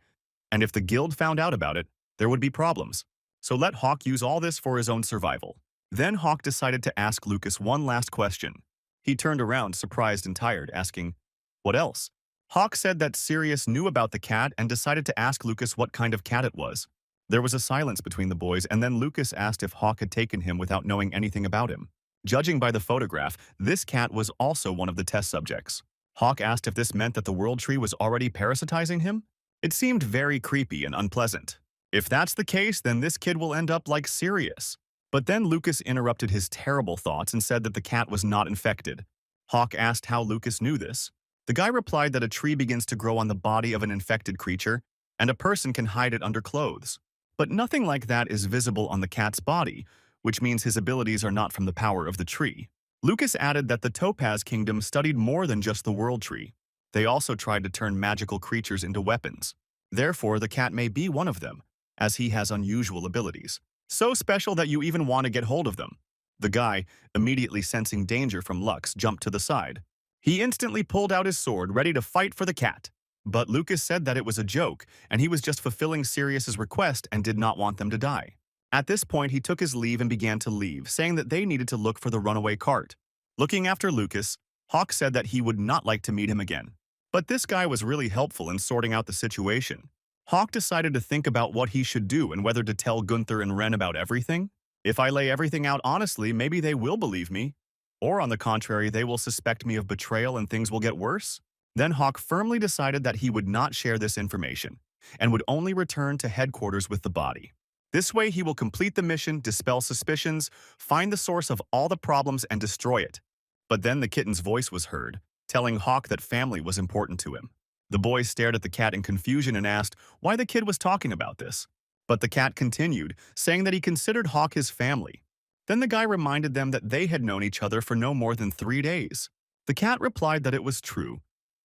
and if the guild found out about it, there would be problems. So let Hawk use all this for his own survival. Then Hawk decided to ask Lucas one last question. He turned around, surprised and tired, asking, "What else?" Hawk said that Sirius knew about the cat and decided to ask Lucas what kind of cat it was. There was a silence between the boys, and then Lucas asked if Hawk had taken him without knowing anything about him. Judging by the photograph, this cat was also one of the test subjects. Hawk asked if this meant that the world tree was already parasitizing him. It seemed very creepy and unpleasant. If that's the case, then this kid will end up like Sirius. But then Lucas interrupted his terrible thoughts and said that the cat was not infected. Hawk asked how Lucas knew this. The guy replied that a tree begins to grow on the body of an infected creature, and a person can hide it under clothes. But nothing like that is visible on the cat's body, which means his abilities are not from the power of the tree. Lucas added that the Topaz Kingdom studied more than just the world tree. They also tried to turn magical creatures into weapons. Therefore, the cat may be one of them, as he has unusual abilities. So special that you even want to get hold of them. The guy, immediately sensing danger from Lux, jumped to the side. He instantly pulled out his sword, ready to fight for the cat. But Lucas said that it was a joke, and he was just fulfilling Sirius's request and did not want them to die. At this point, he took his leave and began to leave, saying that they needed to look for the runaway cart. Looking after Lucas, Hawk said that he would not like to meet him again. But this guy was really helpful in sorting out the situation. Hawk decided to think about what he should do and whether to tell Gunther and Ren about everything. If I lay everything out honestly, maybe they will believe me. Or on the contrary, they will suspect me of betrayal and things will get worse. Then Hawk firmly decided that he would not share this information and would only return to headquarters with the body. This way he will complete the mission, dispel suspicions, find the source of all the problems and destroy it. But then the kitten's voice was heard, telling Hawk that family was important to him. The boy stared at the cat in confusion and asked why the kid was talking about this. But the cat continued, saying that he considered Hawk his family. Then the guy reminded them that they had known each other for no more than 3 days. The cat replied that it was true,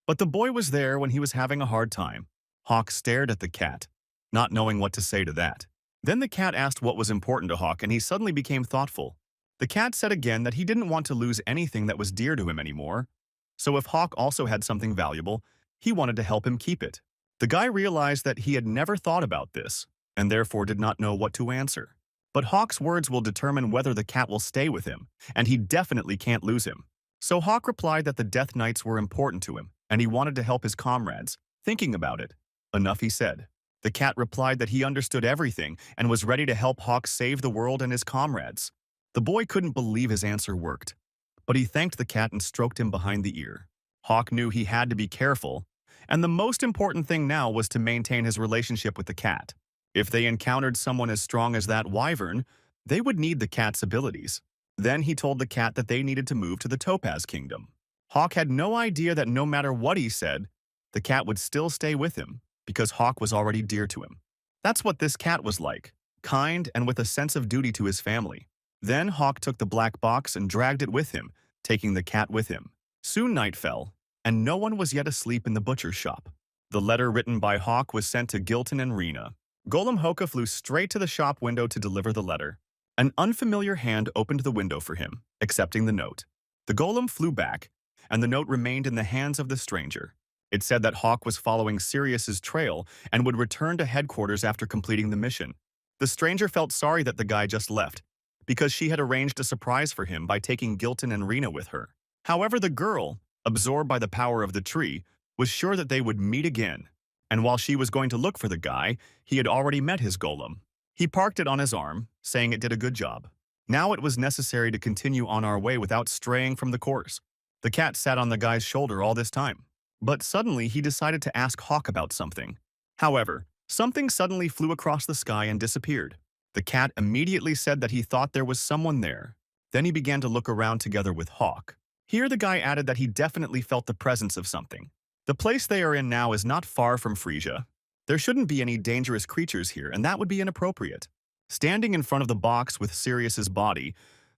but the boy was there when he was having a hard time. Hawk stared at the cat, not knowing what to say to that. Then the cat asked what was important to Hawk, and he suddenly became thoughtful. The cat said again that he didn't want to lose anything that was dear to him anymore. So if Hawk also had something valuable, he wanted to help him keep it. The guy realized that he had never thought about this, and therefore did not know what to answer. But Hawk's words will determine whether the cat will stay with him, and he definitely can't lose him. So Hawk replied that the Death Knights were important to him, and he wanted to help his comrades. Thinking about it, enough, he said. The cat replied that he understood everything and was ready to help Hawk save the world and his comrades. The boy couldn't believe his answer worked, but he thanked the cat and stroked him behind the ear. Hawk knew he had to be careful, and the most important thing now was to maintain his relationship with the cat. If they encountered someone as strong as that wyvern, they would need the cat's abilities. Then he told the cat that they needed to move to the Topaz Kingdom. Hawk had no idea that no matter what he said, the cat would still stay with him, because Hawk was already dear to him. That's what this cat was like, kind and with a sense of duty to his family. Then Hawk took the black box and dragged it with him, taking the cat with him. Soon night fell, and no one was yet asleep in the butcher's shop. The letter written by Hawk was sent to Gilton and Rena. Golem Hoka flew straight to the shop window to deliver the letter. An unfamiliar hand opened the window for him, accepting the note. The golem flew back, and the note remained in the hands of the stranger. It said that Hawk was following Sirius's trail and would return to headquarters after completing the mission. The stranger felt sorry that the guy just left, because she had arranged a surprise for him by taking Gilton and Rena with her. However, the girl, absorbed by the power of the tree, was sure that they would meet again. And while she was going to look for the guy, he had already met his golem. He parked it on his arm, saying it did a good job. Now it was necessary to continue on our way without straying from the course. The cat sat on the guy's shoulder all this time. But suddenly he decided to ask Hawk about something. However, something suddenly flew across the sky and disappeared. The cat immediately said that he thought there was someone there. Then he began to look around together with Hawk. Here the guy added that he definitely felt the presence of something. The place they are in now is not far from Fria. There shouldn't be any dangerous creatures here, and that would be inappropriate. Standing in front of the box with Sirius's body,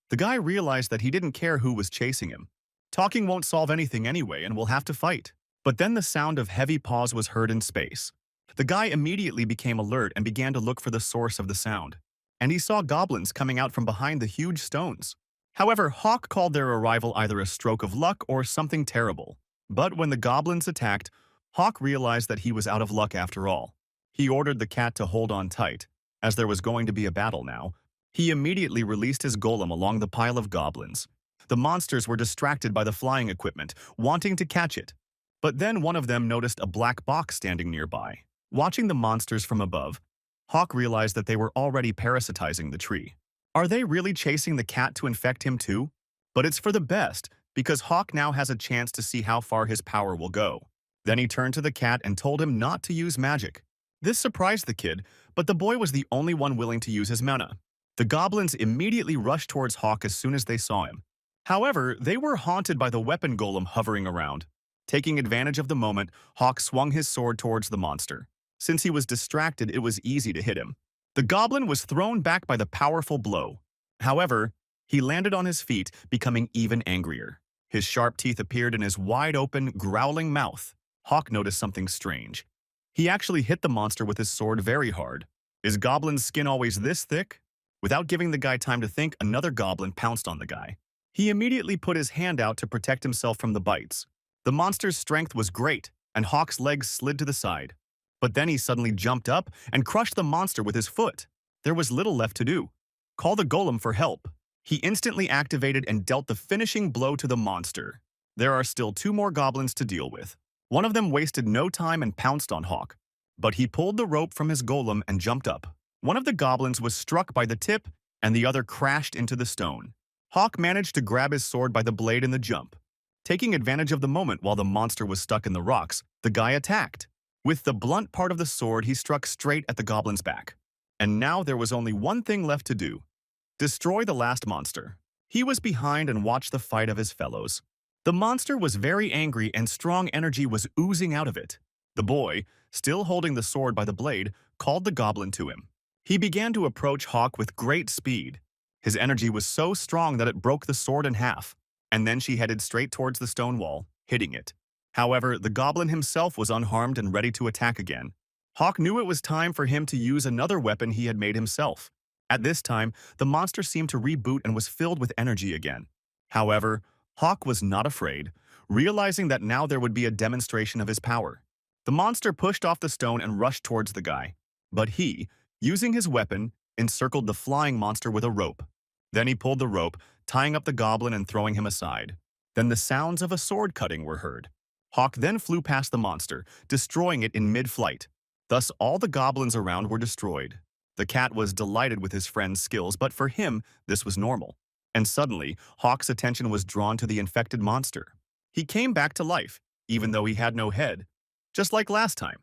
the guy realized that he didn't care who was chasing him. Talking won't solve anything anyway, and we'll have to fight. But then the sound of heavy paws was heard in space. The guy immediately became alert and began to look for the source of the sound. And he saw goblins coming out from behind the huge stones. However, Hawk called their arrival either a stroke of luck or something terrible. But when the goblins attacked, Hawk realized that he was out of luck after all. He ordered the cat to hold on tight, as there was going to be a battle now. He immediately released his golem along the pile of goblins. The monsters were distracted by the flying equipment, wanting to catch it. But then one of them noticed a black box standing nearby. Watching the monsters from above, Hawk realized that they were already parasitizing the tree. Are they really chasing the cat to infect him too? But it's for the best, because Hawk now has a chance to see how far his power will go. Then he turned to the cat and told him not to use magic. This surprised the kid, but the boy was the only one willing to use his mana. The goblins immediately rushed towards Hawk as soon as they saw him. However, they were haunted by the weapon golem hovering around. Taking advantage of the moment, Hawk swung his sword towards the monster. Since he was distracted, it was easy to hit him. The goblin was thrown back by the powerful blow. However, he landed on his feet, becoming even angrier. His sharp teeth appeared in his wide-open, growling mouth. Hawk noticed something strange. He actually hit the monster with his sword very hard. Is Goblin's skin always this thick? Without giving the guy time to think, another goblin pounced on the guy. He immediately put his hand out to protect himself from the bites. The monster's strength was great, and Hawk's legs slid to the side. But then he suddenly jumped up and crushed the monster with his foot. There was little left to do. Call the golem for help. He instantly activated and dealt the finishing blow to the monster. There are still 2 more goblins to deal with. One of them wasted no time and pounced on Hawk. But he pulled the rope from his golem and jumped up. One of the goblins was struck by the tip, and the other crashed into the stone. Hawk managed to grab his sword by the blade in the jump. Taking advantage of the moment while the monster was stuck in the rocks, the guy attacked. With the blunt part of the sword, he struck straight at the goblin's back. And now there was only one thing left to do. Destroy the last monster. He was behind and watched the fight of his fellows. The monster was very angry and strong energy was oozing out of it. The boy, still holding the sword by the blade, called the goblin to him. He began to approach Hawk with great speed. His energy was so strong that it broke the sword in half, and then she headed straight towards the stone wall, hitting it. However, the goblin himself was unharmed and ready to attack again. Hawk knew it was time for him to use another weapon he had made himself. At this time, the monster seemed to reboot and was filled with energy again. However, Hawk was not afraid, realizing that now there would be a demonstration of his power. The monster pushed off the stone and rushed towards the guy. But he, using his weapon, encircled the flying monster with a rope. Then he pulled the rope, tying up the goblin and throwing him aside. Then the sounds of a sword cutting were heard. Hawk then flew past the monster, destroying it in mid-flight. Thus, all the goblins around were destroyed. The cat was delighted with his friend's skills, but for him, this was normal. And suddenly, Hawk's attention was drawn to the infected monster. He came back to life, even though he had no head. Just like last time.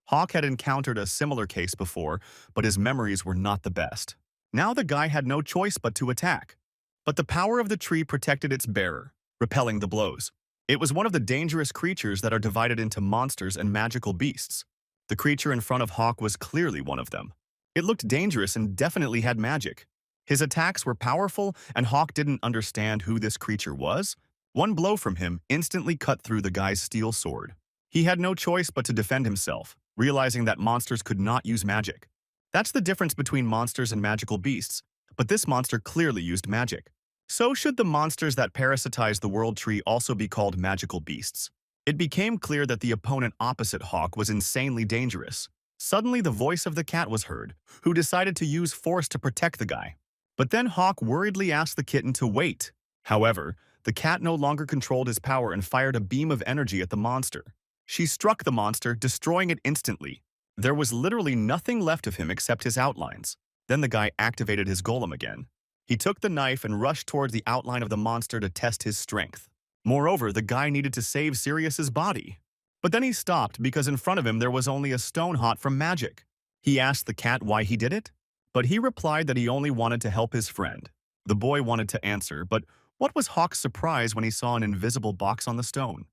Hawk had encountered a similar case before, but his memories were not the best. Now the guy had no choice but to attack. But the power of the tree protected its bearer, repelling the blows. It was one of the dangerous creatures that are divided into monsters and magical beasts. The creature in front of Hawk was clearly one of them. It looked dangerous and definitely had magic. His attacks were powerful, and Hawk didn't understand who this creature was. One blow from him instantly cut through the guy's steel sword. He had no choice but to defend himself, realizing that monsters could not use magic. That's the difference between monsters and magical beasts, but this monster clearly used magic. So should the monsters that parasitize the world tree also be called magical beasts? It became clear that the opponent opposite Hawk was insanely dangerous. Suddenly the voice of the cat was heard, who decided to use force to protect the guy. But then Hawk worriedly asked the kitten to wait. However, the cat no longer controlled his power and fired a beam of energy at the monster. She struck the monster, destroying it instantly. There was literally nothing left of him except his outlines. Then the guy activated his golem again. He took the knife and rushed toward the outline of the monster to test his strength. Moreover, the guy needed to save Sirius's body. But then he stopped because in front of him there was only a stone hot from magic. He asked the cat why he did it, but he replied that he only wanted to help his friend. The boy wanted to answer, but what was Hawk's surprise when he saw an invisible box on the stone?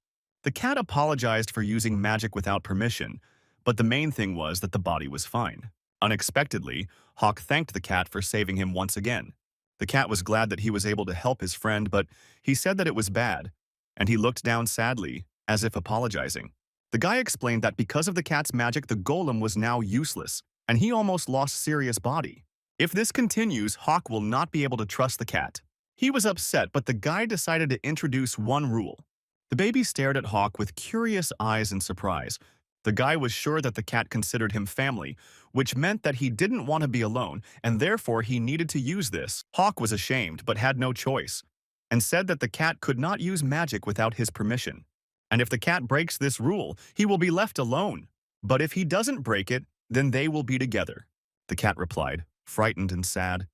The cat apologized for using magic without permission, but the main thing was that the body was fine. Unexpectedly, Hawk thanked the cat for saving him once again. The cat was glad that he was able to help his friend, but he said that it was bad, and he looked down sadly, as if apologizing. The guy explained that because of the cat's magic, the golem was now useless, and he almost lost Sirius' body. If this continues, Hawk will not be able to trust the cat. He was upset, but the guy decided to introduce one rule. The baby stared at Hawk with curious eyes and surprise. The guy was sure that the cat considered him family, which meant that he didn't want to be alone, and therefore he needed to use this. Hawk was ashamed, but had no choice, and said that the cat could not use magic without his permission. And if the cat breaks this rule, he will be left alone. But if he doesn't break it, then they will be together. The cat replied, frightened and sad,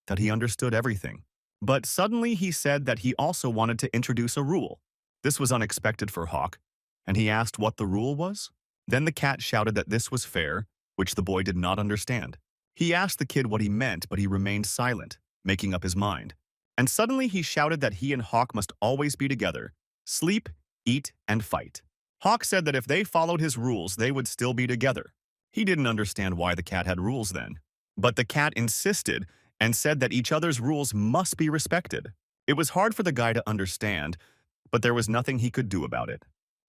that he understood everything. But suddenly he said that he also wanted to introduce a rule. This was unexpected for Hawk, and he asked what the rule was. Then the cat shouted that this was fair, which the boy did not understand. He asked the kid what he meant, but he remained silent, making up his mind. And suddenly he shouted that he and Hawk must always be together, sleep, eat, and fight. Hawk said that if they followed his rules, they would still be together. He didn't understand why the cat had rules then. But the cat insisted and said that each other's rules must be respected. It was hard for the guy to understand, but there was nothing he could do about it.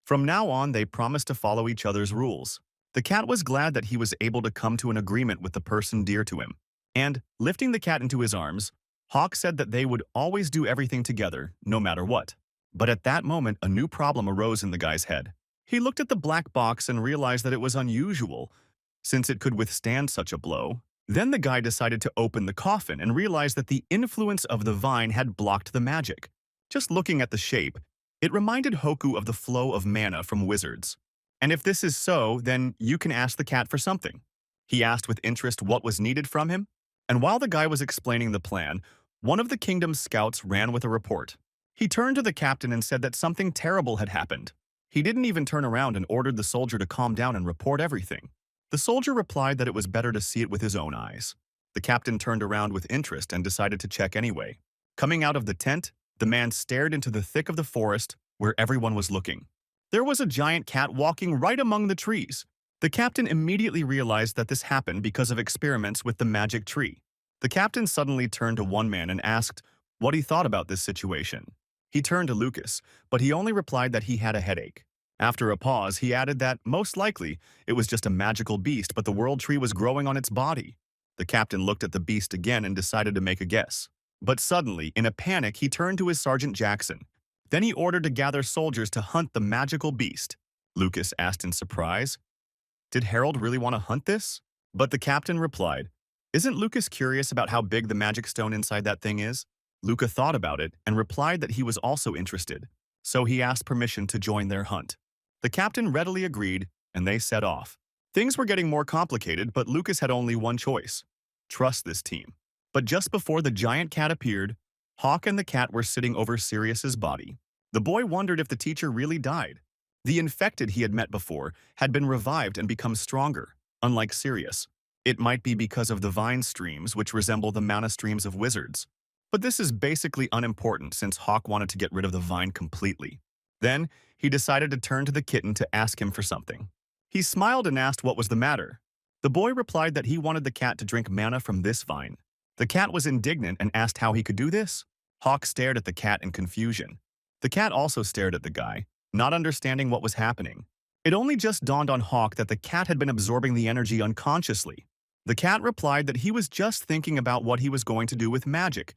From now on, they promised to follow each other's rules. The cat was glad that he was able to come to an agreement with the person dear to him. And, lifting the cat into his arms, Hawk said that they would always do everything together, no matter what. But at that moment, a new problem arose in the guy's head. He looked at the black box and realized that it was unusual, since it could withstand such a blow. Then the guy decided to open the coffin and realized that the influence of the vine had blocked the magic. Just looking at the shape, it reminded Hoku of the flow of mana from wizards. And if this is so, then you can ask the cat for something. He asked with interest what was needed from him. And while the guy was explaining the plan, one of the kingdom's scouts ran with a report. He turned to the captain and said that something terrible had happened. He didn't even turn around and ordered the soldier to calm down and report everything. The soldier replied that it was better to see it with his own eyes. The captain turned around with interest and decided to check anyway. Coming out of the tent, the man stared into the thick of the forest where everyone was looking. There was a giant cat walking right among the trees. The captain immediately realized that this happened because of experiments with the magic tree. The captain suddenly turned to one man and asked what he thought about this situation. He turned to Lucas, but he only replied that he had a headache. After a pause, he added that, most likely, it was just a magical beast, but the world tree was growing on its body. The captain looked at the beast again and decided to make a guess. But suddenly, in a panic, he turned to his Sergeant Jackson. Then he ordered to gather soldiers to hunt the magical beast. Lucas asked in surprise, "Did Harold really want to hunt this?" But the captain replied, "Isn't Lucas curious about how big the magic stone inside that thing is?" Luca thought about it and replied that he was also interested, so he asked permission to join their hunt. The captain readily agreed, and they set off. Things were getting more complicated, but Lucas had only one choice: trust this team. But just before the giant cat appeared, Hawk and the cat were sitting over Sirius's body. The boy wondered if the teacher really died. The infected he had met before had been revived and become stronger, unlike Sirius. It might be because of the vine streams, which resemble the mana streams of wizards. But this is basically unimportant since Hawk wanted to get rid of the vine completely. Then, he decided to turn to the kitten to ask him for something. He smiled and asked what was the matter. The boy replied that he wanted the cat to drink mana from this vine. The cat was indignant and asked how he could do this. Hawk stared at the cat in confusion. The cat also stared at the guy, not understanding what was happening. It only just dawned on Hawk that the cat had been absorbing the energy unconsciously. The cat replied that he was just thinking about what he was going to do with magic.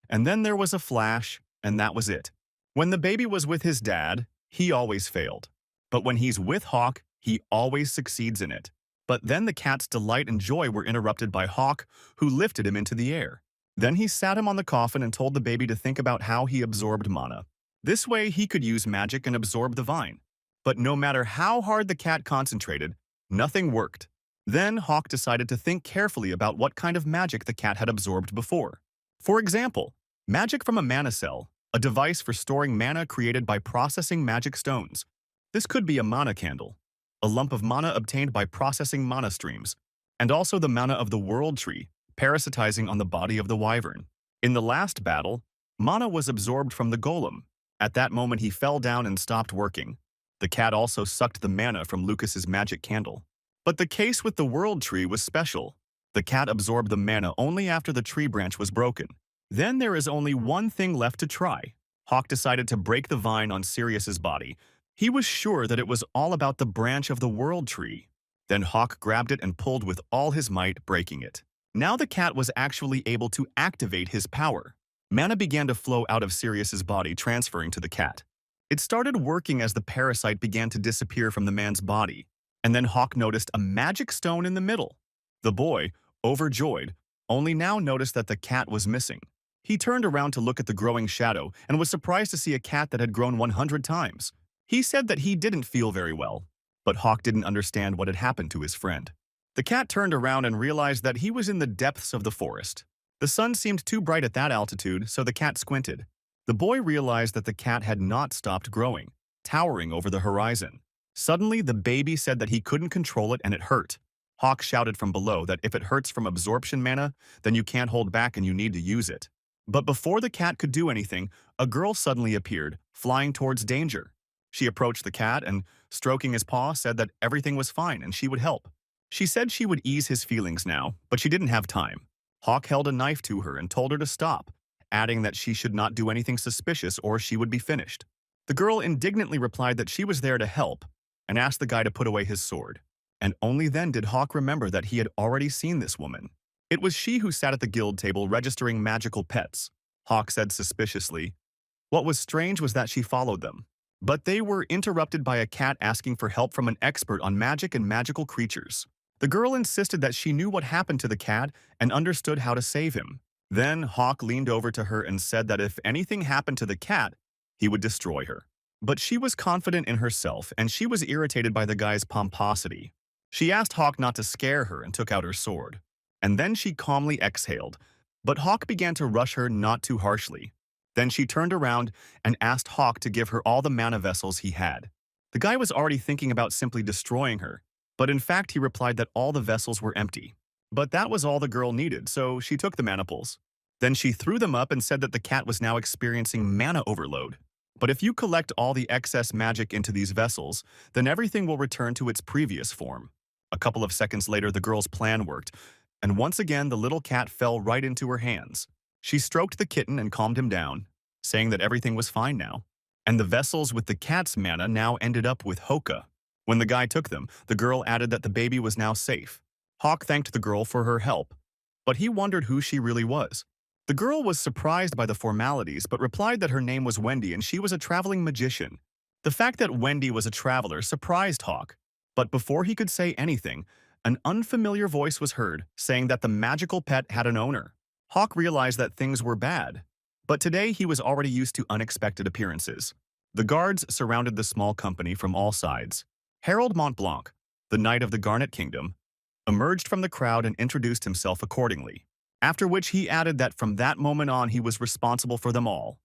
And then there was a flash, and that was it. When the baby was with his dad, he always failed. But when he's with Hawk, he always succeeds in it. But then the cat's delight and joy were interrupted by Hawk, who lifted him into the air. Then he sat him on the coffin and told the baby to think about how he absorbed mana. This way he could use magic and absorb the vine. But no matter how hard the cat concentrated, nothing worked. Then Hawk decided to think carefully about what kind of magic the cat had absorbed before. For example, magic from a mana cell, a device for storing mana created by processing magic stones. This could be a mana candle, a lump of mana obtained by processing mana streams, and also the mana of the world tree, parasitizing on the body of the wyvern. In the last battle, mana was absorbed from the golem. At that moment he fell down and stopped working. The cat also sucked the mana from Lucas's magic candle. But the case with the world tree was special. The cat absorbed the mana only after the tree branch was broken. Then there is only one thing left to try. Hawk decided to break the vine on Sirius's body. He was sure that it was all about the branch of the world tree. Then Hawk grabbed it and pulled with all his might, breaking it. Now the cat was actually able to activate his power. Mana began to flow out of Sirius's body, transferring to the cat. It started working as the parasite began to disappear from the man's body, and then Hawk noticed a magic stone in the middle. The boy, overjoyed, only now noticed that the cat was missing. He turned around to look at the growing shadow and was surprised to see a cat that had grown 100 times. He said that he didn't feel very well, but Hawk didn't understand what had happened to his friend. The cat turned around and realized that he was in the depths of the forest. The sun seemed too bright at that altitude, so the cat squinted. The boy realized that the cat had not stopped growing, towering over the horizon. Suddenly, the baby said that he couldn't control it and it hurt. Hawk shouted from below that if it hurts from absorption mana, then you can't hold back and you need to use it. But before the cat could do anything, a girl suddenly appeared, flying towards danger. She approached the cat and, stroking his paw, said that everything was fine and she would help. She said she would ease his feelings now, but she didn't have time. Hawk held a knife to her and told her to stop, adding that she should not do anything suspicious or she would be finished. The girl indignantly replied that she was there to help and asked the guy to put away his sword. And only then did Hawk remember that he had already seen this woman. It was she who sat at the guild table registering magical pets. Hawk said suspiciously. What was strange was that she followed them. But they were interrupted by a cat asking for help from an expert on magic and magical creatures. The girl insisted that she knew what happened to the cat and understood how to save him. Then Hawk leaned over to her and said that if anything happened to the cat, he would destroy her. But she was confident in herself and she was irritated by the guy's pomposity. She asked Hawk not to scare her and took out her sword. And then she calmly exhaled, but Hawk began to rush her not too harshly. Then she turned around and asked Hawk to give her all the mana vessels he had. The guy was already thinking about simply destroying her, but in fact he replied that all the vessels were empty. But that was all the girl needed, so she took the maniples. Then she threw them up and said that the cat was now experiencing mana overload. But if you collect all the excess magic into these vessels, then everything will return to its previous form. A couple of seconds later, the girl's plan worked, and once again the little cat fell right into her hands. She stroked the kitten and calmed him down, saying that everything was fine now. And the vessels with the cat's mana now ended up with Hoka. When the guy took them, the girl added that the baby was now safe. Hawk thanked the girl for her help, but he wondered who she really was. The girl was surprised by the formalities but replied that her name was Wendy and she was a traveling magician. The fact that Wendy was a traveler surprised Hawk, but before he could say anything, an unfamiliar voice was heard saying that the magical pet had an owner. Hawk realized that things were bad, but today he was already used to unexpected appearances. The guards surrounded the small company from all sides. Harold Montblanc, the Knight of the Garnet Kingdom, emerged from the crowd and introduced himself accordingly, after which he added that from that moment on he was responsible for them all.